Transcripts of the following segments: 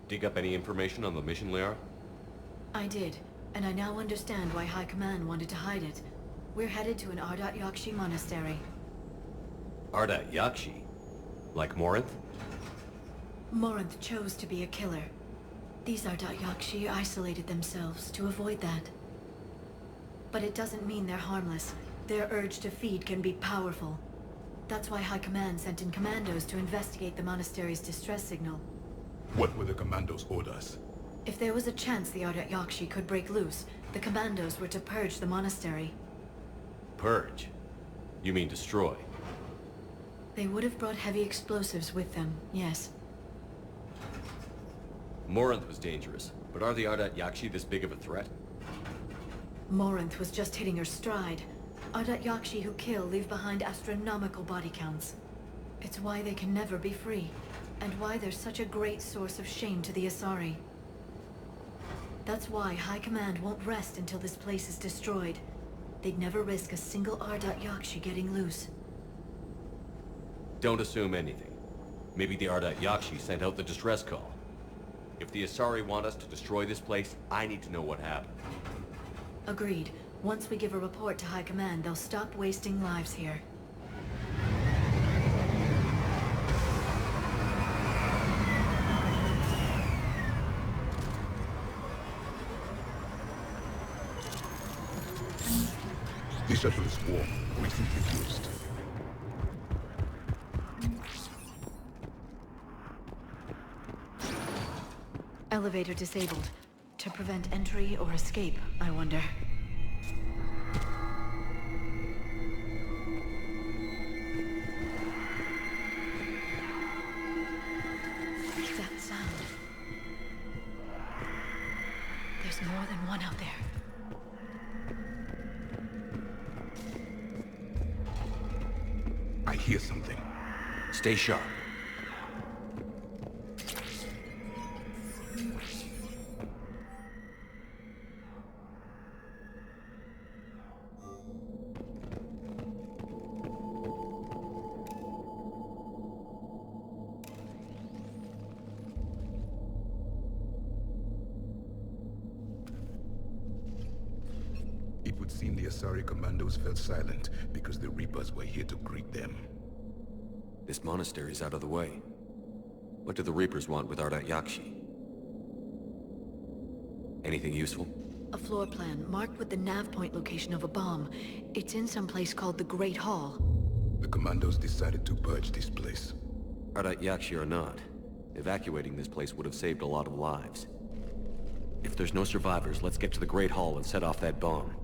Dig up any information on the mission, Liara? I did, and I now understand why High Command wanted to hide it. We're headed to an Ardat Yakshi monastery. Ardat Yakshi? Like Morinth? Morinth chose to be a killer. These Ardat Yakshi isolated themselves to avoid that. But it doesn't mean they're harmless. Their urge to feed can be powerful. That's why High Command sent in commandos to investigate the monastery's distress signal. What were the commandos' orders? If there was a chance the Ardat Yakshi could break loose, the commandos were to purge the monastery. Purge? You mean destroy? They would have brought heavy explosives with them, yes. Morinth was dangerous, but are the Ardat Yakshi this big of a threat? Morinth was just hitting her stride. Ardat Yakshi who kill leave behind astronomical body counts. It's why they can never be free, and why they're such a great source of shame to the Asari. That's why High Command won't rest until this place is destroyed. They'd never risk a single Ardat Yakshi getting loose. Don't assume anything. Maybe the Ardat Yakshi sent out the distress call. If the Asari want us to destroy this place, I need to know what happened. Agreed. Once we give a report to High Command, they'll stop wasting lives here. The shuttle is warm, recently used. Elevator disabled. To prevent entry or escape, I wonder. That sound. There's more than one out there. I hear something. Stay sharp. It would seem the Asari commandos fell silent because the Reapers were here to greet them. This monastery's out of the way. What do the Reapers want with Ardat Yakshi? Anything useful? A floor plan marked with the nav point location of a bomb. It's in some place called the Great Hall. The commandos decided to purge this place. Ardat Yakshi or not, evacuating this place would have saved a lot of lives. If there's no survivors, let's get to the Great Hall and set off that bomb.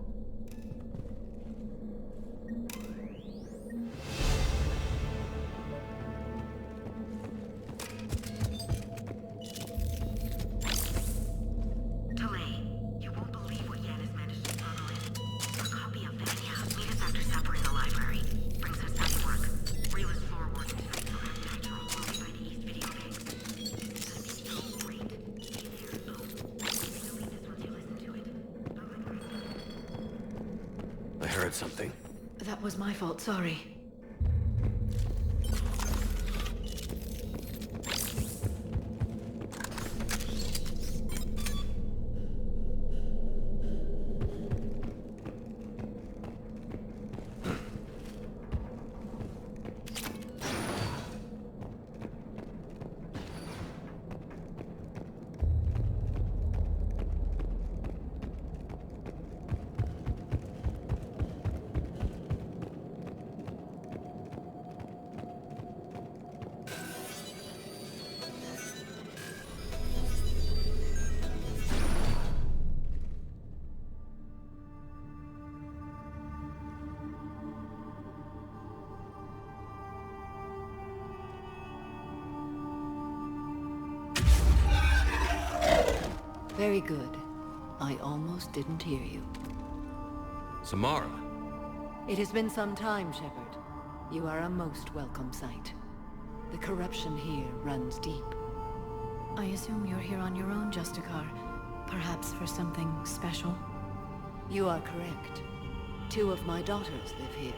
Something. That was my fault, sorry. Very good. I almost didn't hear you. Samara! It has been some time, Shepard. You are a most welcome sight. The corruption here runs deep. I assume you're here on your own, Justicar. Perhaps for something special? You are correct. 2 of my daughters live here,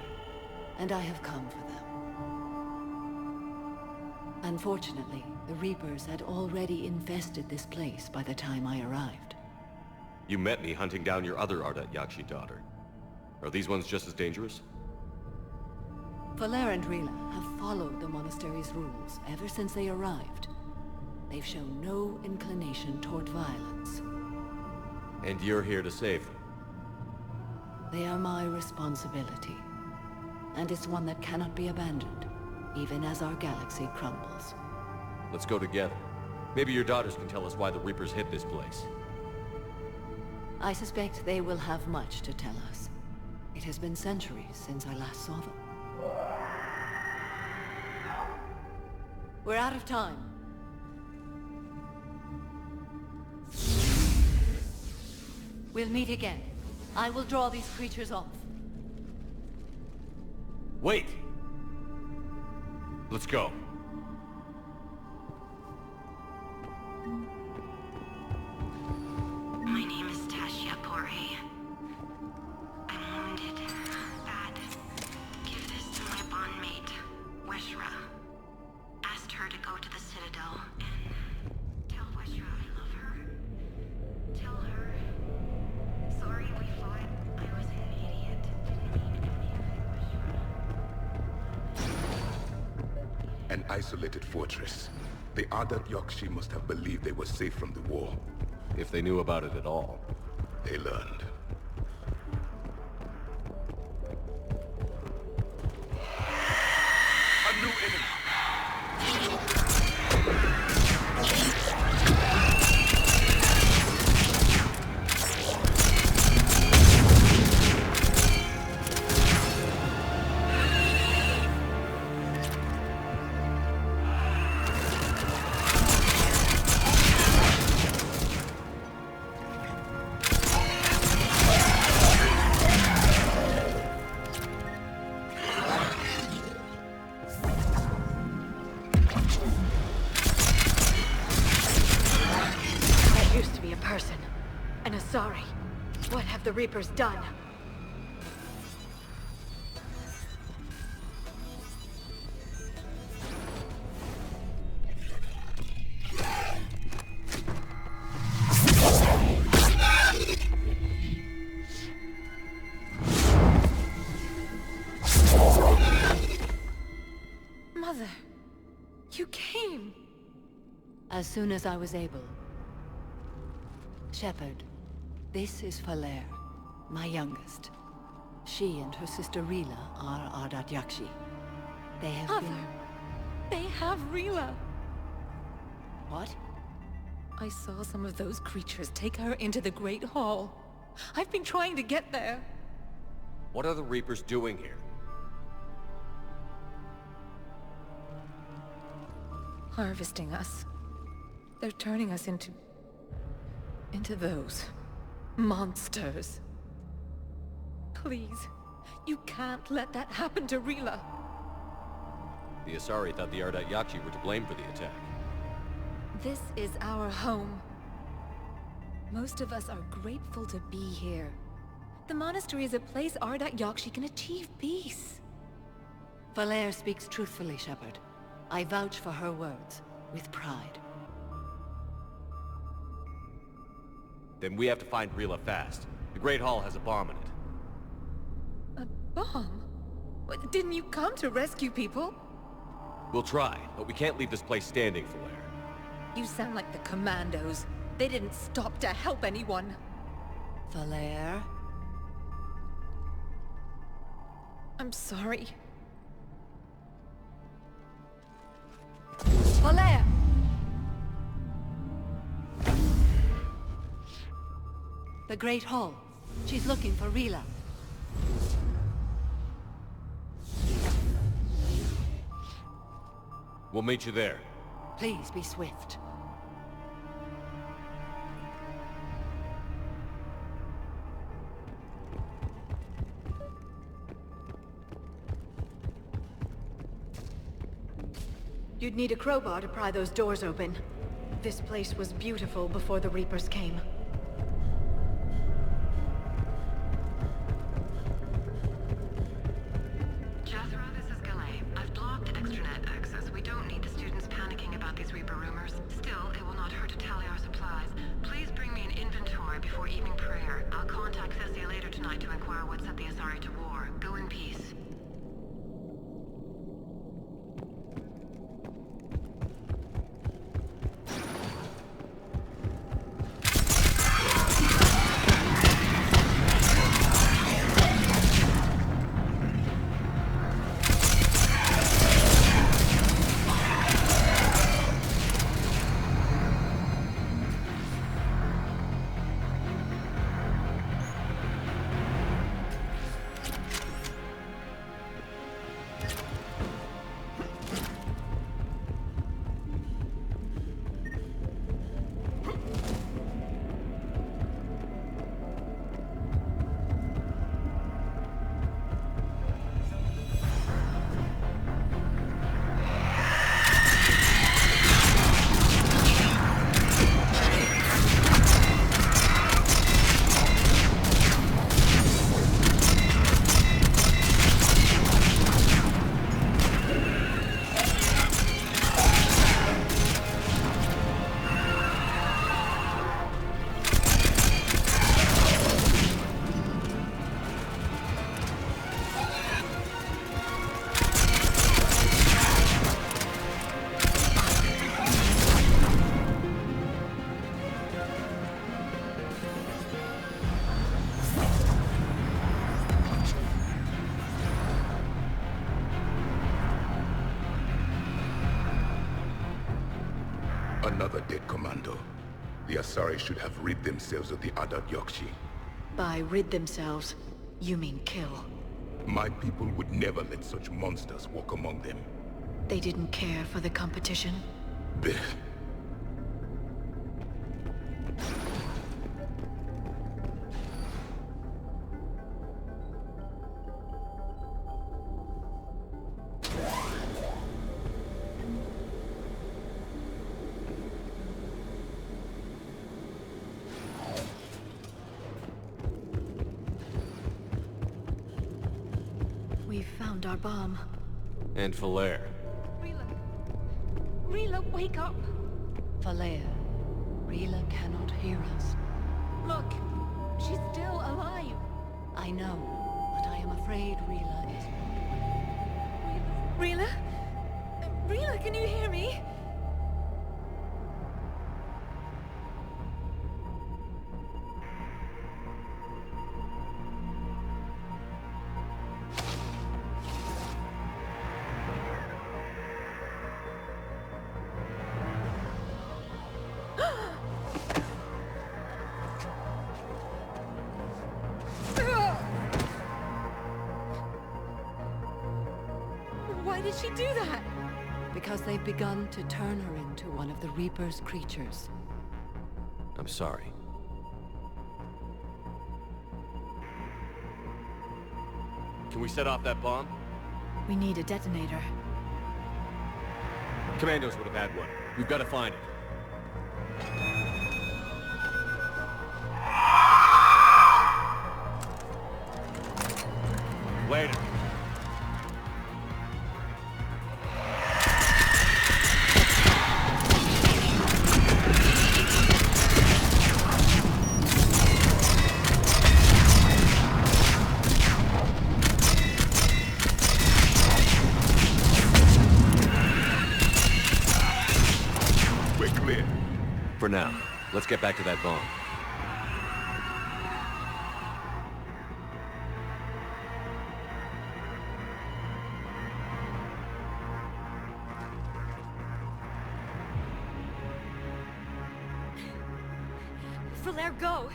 and I have come for them. Unfortunately, the Reapers had already infested this place by the time I arrived. You met me hunting down your other Ardat Yakshi daughter. Are these ones just as dangerous? Valere and Rila have followed the monastery's rules ever since they arrived. They've shown no inclination toward violence. And you're here to save them? They are my responsibility. And it's one that cannot be abandoned, even as our galaxy crumbles. Let's go together. Maybe your daughters can tell us why the Reapers hid this place. I suspect they will have much to tell us. It has been centuries since I last saw them. We're out of time. We'll meet again. I will draw these creatures off. Wait! Let's go. My name is Tasha Pori. I'm wounded. Bad. Give this to my bondmate, Weshra. Asked her to go to the Citadel and tell Weshra I love her. Tell her. Sorry we fought. I was an idiot. Didn't mean anything, Weshra. An isolated fortress. The Ardat Yakshi must have believed they were safe from the war. If they knew about it at all. They learned. A new enemy! Sorry. What have the Reapers done? Mother, you came. As soon as I was able. Shepard. This is Valere, my youngest. She and her sister Rila are Ardat Yakshi. They have Mother, been... they have Rila. What? I saw some of those creatures take her into the Great Hall. I've been trying to get there. What are the Reapers doing here? Harvesting us. They're turning us into those. Monsters. Please, you can't let that happen to Rila. The Asari thought the Ardat Yakshi were to blame for the attack. This is our home. Most of us are grateful to be here. The monastery is a place Ardat Yakshi can achieve peace. Valere speaks truthfully, Shepard. I vouch for her words, with pride. Then we have to find Rila fast. The Great Hall has a bomb in it. A bomb? What, didn't you come to rescue people? We'll try, but we can't leave this place standing, Valere. You sound like the Commandos. They didn't stop to help anyone. Valere? I'm sorry. Valere! The Great Hall. She's looking for Rila. We'll meet you there. Please be swift. You'd need a crowbar to pry those doors open. This place was beautiful before the Reapers came. Jethro, this is Galay. I've blocked extranet access. We don't need the students' Reaper rumors. Still, it will not hurt to tally our supplies. Please bring me an inventory before evening prayer. I'll contact Cessia later tonight to inquire what set the Asari to war. Go in peace. Another dead commando. The Asari should have rid themselves of the Adat Yakshi. By rid themselves, you mean kill. My people would never let such monsters walk among them. They didn't care for the competition? Blech. We found our bomb. And Falair. Rila, wake up! Falea, Rila cannot hear us. Look, she's still alive. I know, but I am afraid Rila is... Rila? Rila, can you hear me? Why did she do that? Because they've begun to turn her into one of the Reaper's creatures. I'm sorry. Can we set off that bomb? We need a detonator. Commandos would have had one. We've got to find it. Later. We're clear. For now, let's get back to that bomb. Falair, go!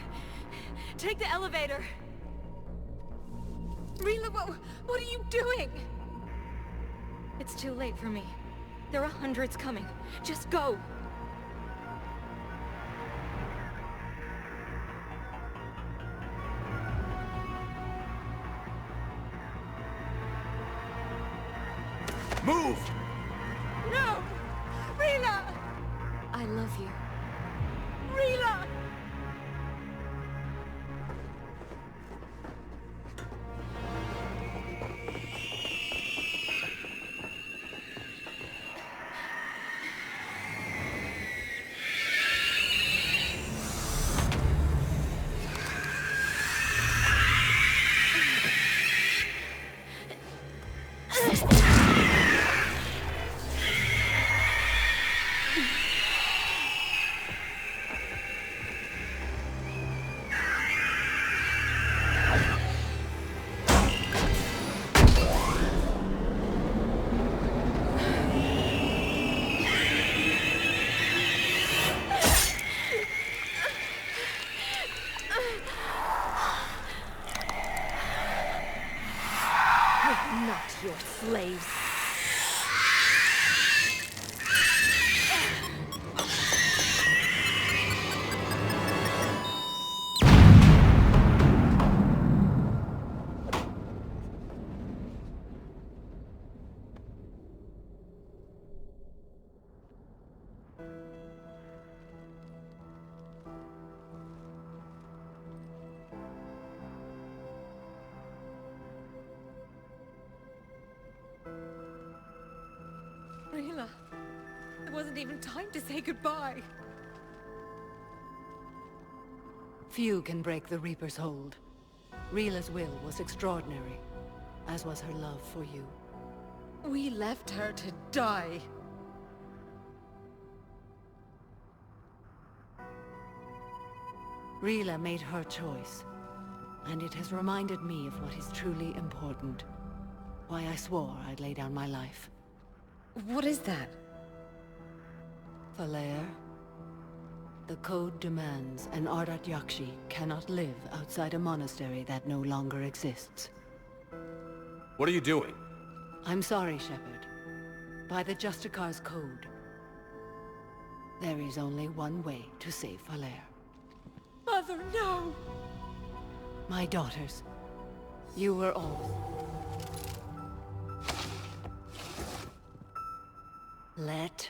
Take the elevator! Rila, what are you doing? It's too late for me. There are hundreds coming. Just go! Move! No! Rila! I love you. Rila! There wasn't even time to say goodbye. Few can break the Reaper's hold. Rila's will was extraordinary, as was her love for you. We left her to die. Rila made her choice, and it has reminded me of what is truly important. Why I swore I'd lay down my life. What is that? Falair, the code demands an Ardat Yakshi cannot live outside a monastery that no longer exists. What are you doing? I'm sorry, Shepard. By the Justicar's code, there is only one way to save Falair. Mother, no! My daughters, you were all. Let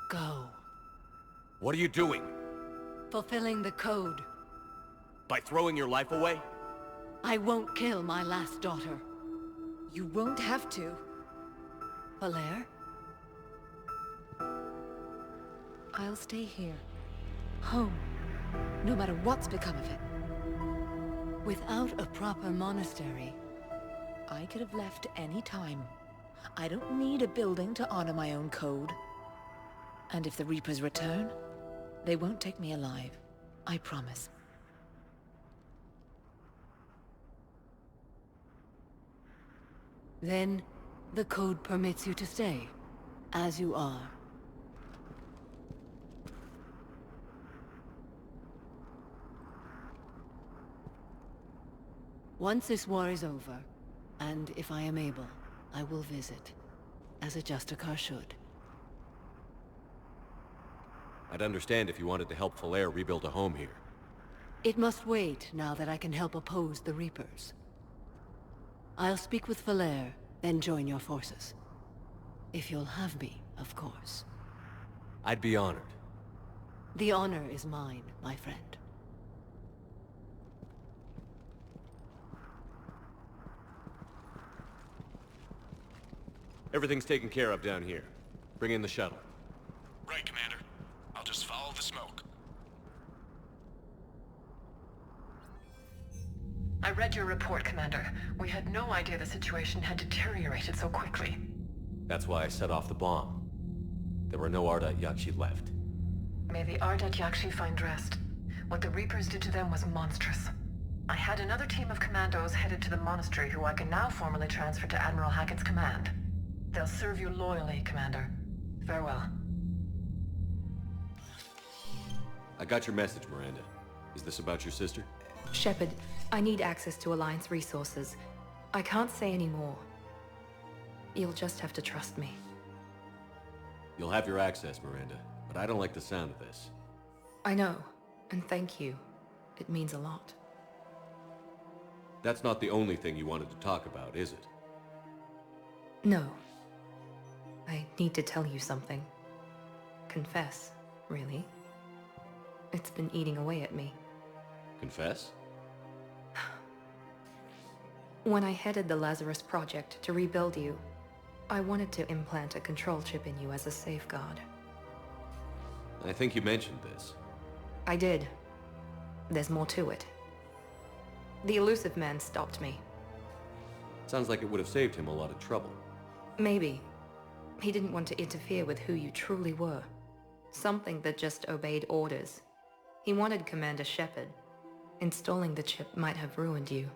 go. What are you doing? Fulfilling the code. By throwing your life away? I won't kill my last daughter. You won't have to. Falair? I'll stay here. Home. No matter what's become of it. Without a proper monastery, I could have left any time. I don't need a building to honor my own code. And if the Reapers return, they won't take me alive. I promise. then the code permits you to stay, as you are. Once this war is over, and if I am able, I will visit, as a Justicar should. I'd understand if you wanted to help Falair rebuild a home here. It must wait now that I can help oppose the Reapers. I'll speak with Falair, then join your forces. If you'll have me, of course. I'd be honored. The honor is mine, my friend. Everything's taken care of down here. Bring in the shuttle. Right, Commander. I'll just follow the smoke. I read your report, Commander. We had no idea the situation had deteriorated so quickly. That's why I set off the bomb. There were no Ardat Yakshi left. May the Ardat Yakshi find rest. What the Reapers did to them was monstrous. I had another team of commandos headed to the monastery who I can now formally transfer to Admiral Hackett's command. They'll serve you loyally, Commander. Farewell. I got your message, Miranda. Is this about your sister? Shepard, I need access to Alliance resources. I can't say any more. You'll just have to trust me. You'll have your access, Miranda, but I don't like the sound of this. I know, and thank you. It means a lot. That's not the only thing you wanted to talk about, is it? No. I need to tell you something. Confess, really. It's been eating away at me. Confess? When I headed the Lazarus Project to rebuild you, I wanted to implant a control chip in you as a safeguard. I think you mentioned this. I did. There's more to it. The elusive man stopped me. Sounds like it would have saved him a lot of trouble. Maybe. He didn't want to interfere with who you truly were. Something that just obeyed orders. He wanted Commander Shepard. Installing the chip might have ruined you.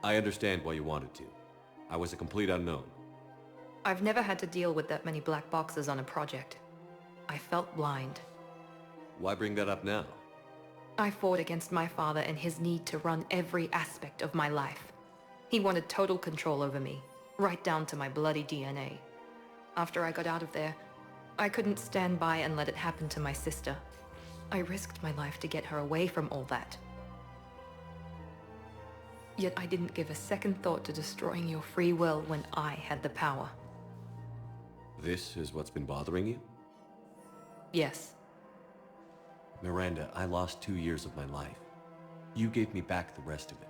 I understand why you wanted to. I was a complete unknown. I've never had to deal with that many black boxes on a project. I felt blind. Why bring that up now? I fought against my father and his need to run every aspect of my life. He wanted total control over me, right down to my bloody DNA. After I got out of there, I couldn't stand by and let it happen to my sister. I risked my life to get her away from all that. Yet I didn't give a second thought to destroying your free will when I had the power. This is what's been bothering you? Yes. Miranda, I lost 2 years of my life. You gave me back the rest of it.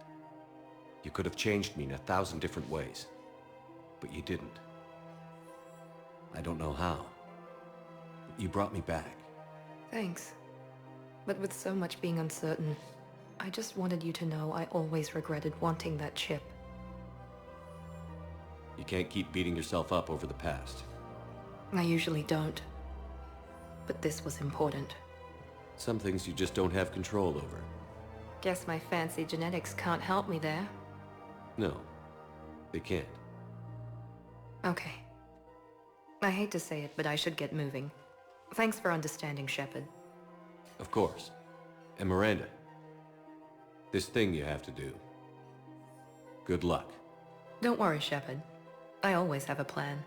You could have changed me in 1,000 different ways, but you didn't. I don't know how, but You brought me back. Thanks. But with so much being uncertain, I just wanted you to know I always regretted wanting that chip. You can't keep beating yourself up over the past. I usually don't. But this was important. Some things you just don't have control over. Guess my fancy genetics can't help me there. No, they can't. Okay. I hate to say it, but I should get moving. Thanks for understanding, Shepard. Of course. And Miranda, this thing you have to do. Good luck. Don't worry, Shepard. I always have a plan.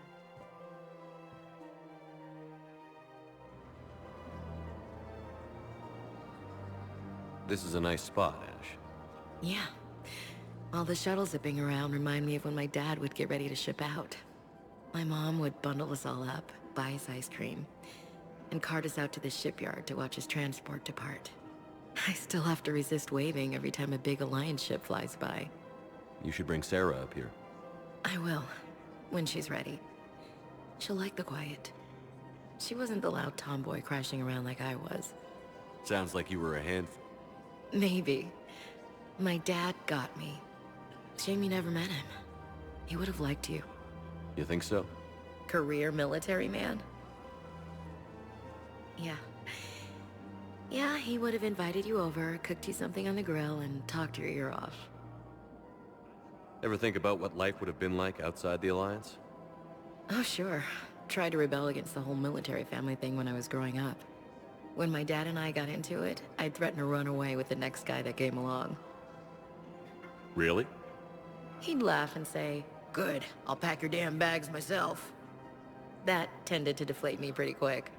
This is a nice spot, Ash. Yeah. All the shuttles zipping around remind me of when my dad would get ready to ship out. My mom would bundle us all up, buy us ice cream, and cart us out to the shipyard to watch his transport depart. I still have to resist waving every time a big Alliance ship flies by. You should bring Sarah up here. I will, when she's ready. She'll like the quiet. She wasn't the loud tomboy crashing around like I was. Sounds like you were a handful. Maybe. My dad got me. Shame you never met him. He would have liked you. You think so? Career military man? Yeah. Yeah, he would have invited you over, cooked you something on the grill, and talked your ear off. Ever think about what life would have been like outside the Alliance? Oh, sure. Tried to rebel against the whole military family thing when I was growing up. When my dad and I got into it, I'd threaten to run away with the next guy that came along. Really? He'd laugh and say, "Good, I'll pack your damn bags myself." That tended to deflate me pretty quick.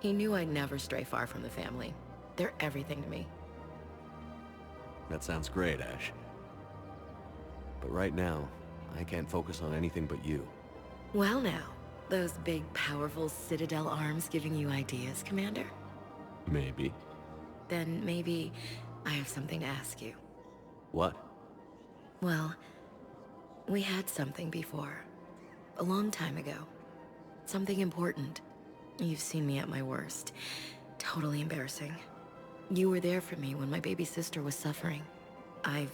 He knew I'd never stray far from the family. They're everything to me. That sounds great, Ash. But right now, I can't focus on anything but you. Well now, those big, powerful Citadel arms giving you ideas, Commander? Maybe. Then maybe I have something to ask you. What? Well, we had something before. A long time ago. Something important. You've seen me at my worst. Totally embarrassing. You were there for me when my baby sister was suffering. I've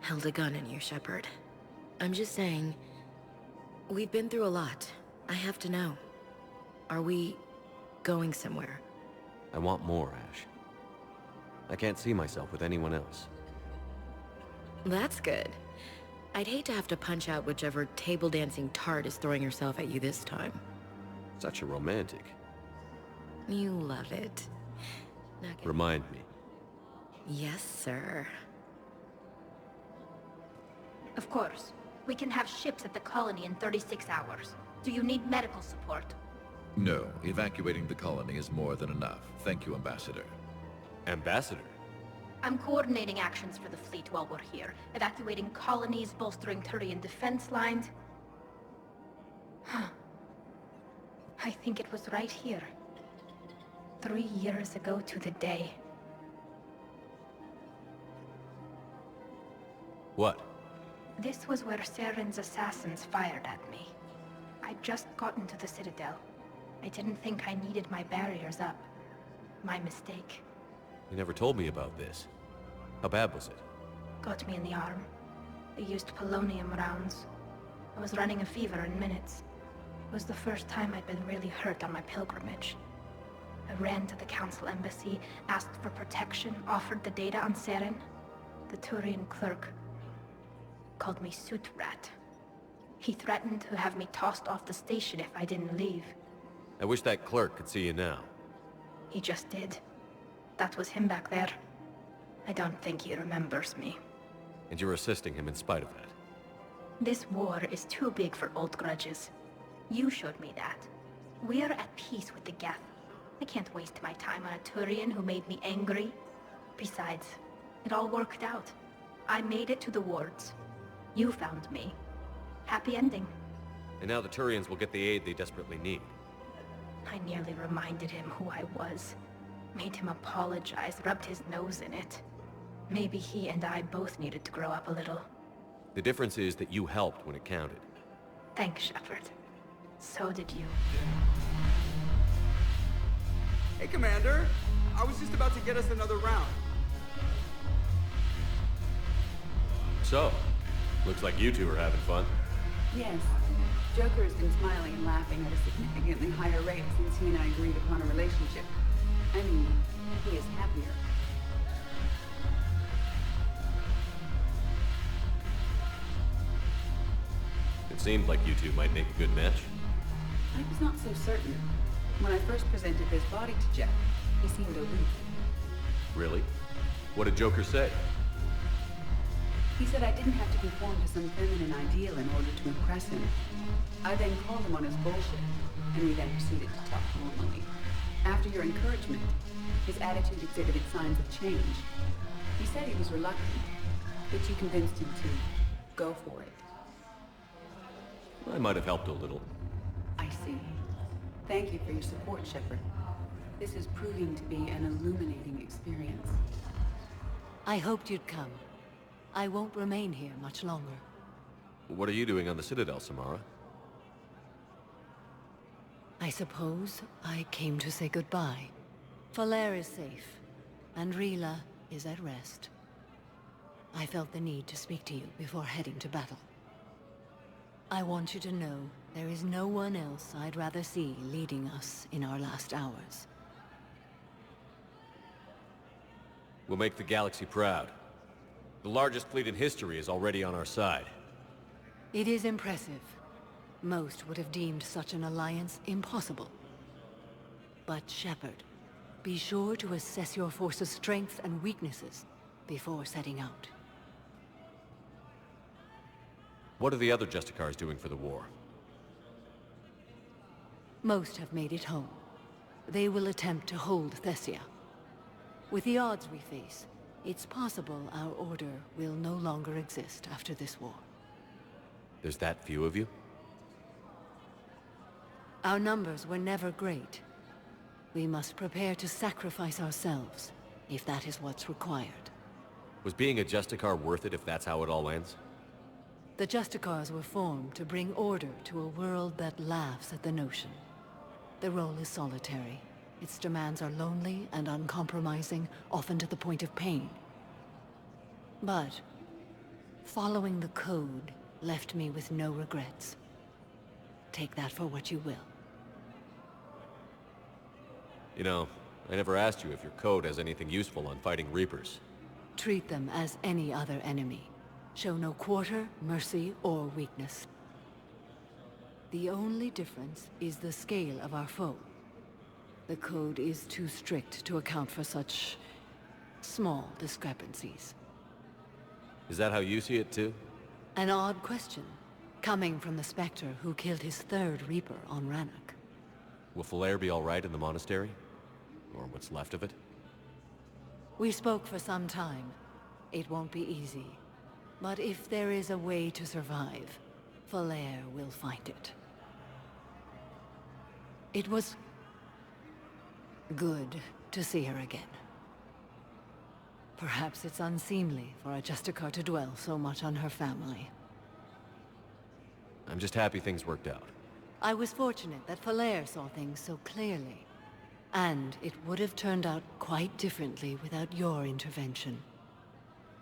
held a gun in you, Shepard. I'm just saying, we've been through a lot. I have to know. Are we going somewhere? I want more, Ash. I can't see myself with anyone else. That's good. I'd hate to have to punch out whichever table-dancing tart is throwing herself at you this time. Such a romantic. You love it. Nugget. Remind me. Yes, sir. Of course. We can have ships at the colony in 36 hours. Do you need medical support? No, evacuating the colony is more than enough. Thank you, Ambassador. Ambassador? I'm coordinating actions for the fleet while we're here. Evacuating colonies, bolstering Turian defense lines. I think it was right here. 3 years ago to the day. What? This was where Saren's assassins fired at me. I'd just gotten to the Citadel. I didn't think I needed my barriers up. My mistake. You never told me about this. How bad was it? Got me in the arm. They used polonium rounds. I was running a fever in minutes. It was the first time I'd been really hurt on my pilgrimage. I ran to the Council embassy, asked for protection, offered the data on Saren. The Turian clerk called me Soot Rat. He threatened to have me tossed off the station if I didn't leave. I wish that clerk could see you now. He just did. That was him back there. I don't think he remembers me. And you're assisting him in spite of that. This war is too big for old grudges. You showed me that. We're at peace with the Geth. I can't waste my time on a Turian who made me angry. Besides, it all worked out. I made it to the wards. You found me. Happy ending. And now the Turians will get the aid they desperately need. I nearly reminded him who I was. Made him apologize, rubbed his nose in it. Maybe he and I both needed to grow up a little. The difference is that you helped when it counted. Thanks, Shepard. So did you. Hey, Commander. I was just about to get us another round. So, looks like you two are having fun. Yes. Joker has been smiling and laughing at a significantly higher rate since he and I agreed upon a relationship. I mean, he is happier. It seemed like you two might make a good match. I was not so certain. When I first presented this body to Jeff, he seemed aloof. Really? What did Joker say? He said I didn't have to conform to some feminine ideal in order to impress him. I then called him on his bullshit, and we then proceeded to talk normally. After your encouragement, his attitude exhibited signs of change. He said he was reluctant, but you convinced him to go for it. I might have helped a little. I see. Thank you for your support, Shepard. This is proving to be an illuminating experience. I hoped you'd come. I won't remain here much longer. What are you doing on the Citadel, Samara? I suppose I came to say goodbye. Falere is safe, and Rila is at rest. I felt the need to speak to you before heading to battle. I want you to know there is no one else I'd rather see leading us in our last hours. We'll make the galaxy proud. The largest fleet in history is already on our side. It is impressive. Most would have deemed such an alliance impossible. But Shepard, be sure to assess your force's strengths and weaknesses before setting out. What are the other Justicars doing for the war? Most have made it home. They will attempt to hold Thessia. With the odds we face, it's possible our order will no longer exist after this war. There's that few of you? Our numbers were never great. We must prepare to sacrifice ourselves, if that is what's required. Was being a Justicar worth it if that's how it all ends? The Justicars were formed to bring order to a world that laughs at the notion. The role is solitary. Its demands are lonely and uncompromising, often to the point of pain. But following the code left me with no regrets. Take that for what you will. You know, I never asked you if your code has anything useful on fighting Reapers. Treat them as any other enemy. Show no quarter, mercy, or weakness. The only difference is the scale of our foe. The code is too strict to account for such small discrepancies. Is that how you see it too? An odd question, coming from the Spectre who killed his third Reaper on Rannoch. Will Falere be all right in the monastery? Or what's left of it? We spoke for some time. It won't be easy. But if there is a way to survive, Falere will find it. It was good to see her again. Perhaps it's unseemly for a Justicar to dwell so much on her family. I'm just happy things worked out. I was fortunate that Falere saw things so clearly. And it would have turned out quite differently without your intervention.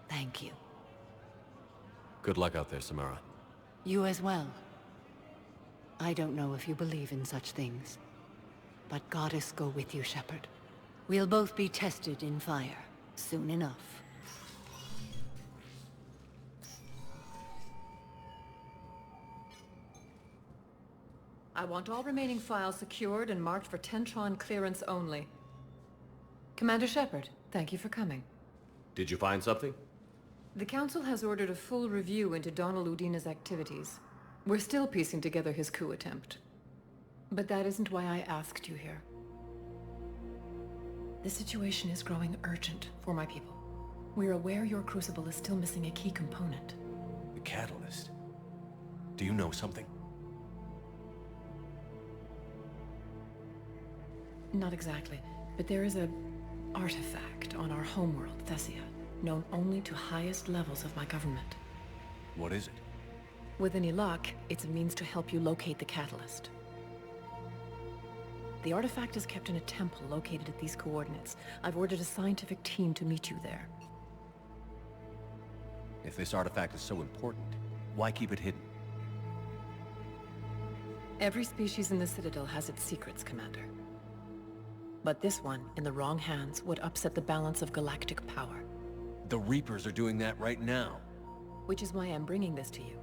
Thank you. Good luck out there, Samara. You as well. I don't know if you believe in such things, but Goddess go with you, Shepard. We'll both be tested in fire, soon enough. I want all remaining files secured and marked for Tentron clearance only. Commander Shepard, thank you for coming. Did you find something? The Council has ordered a full review into Donald Udina's activities. We're still piecing together his coup attempt. But that isn't why I asked you here. The situation is growing urgent for my people. We're aware your crucible is still missing a key component. The catalyst. Do you know something? Not exactly, but there is an artifact on our homeworld, Thessia, known only to highest levels of my government. What is it? With any luck, it's a means to help you locate the catalyst. The artifact is kept in a temple located at these coordinates. I've ordered a scientific team to meet you there. If this artifact is so important, why keep it hidden? Every species in the Citadel has its secrets, Commander. But this one, in the wrong hands, would upset the balance of galactic power. The Reapers are doing that right now. Which is why I'm bringing this to you.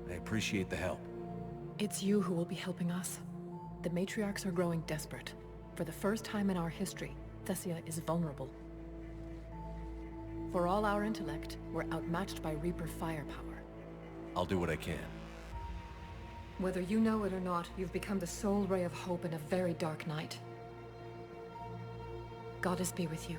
I appreciate the help. It's you who will be helping us. The matriarchs are growing desperate. For the first time in our history, Thessia is vulnerable. For all our intellect, we're outmatched by Reaper firepower. I'll do what I can. Whether you know it or not, you've become the sole ray of hope in a very dark night. Goddess be with you.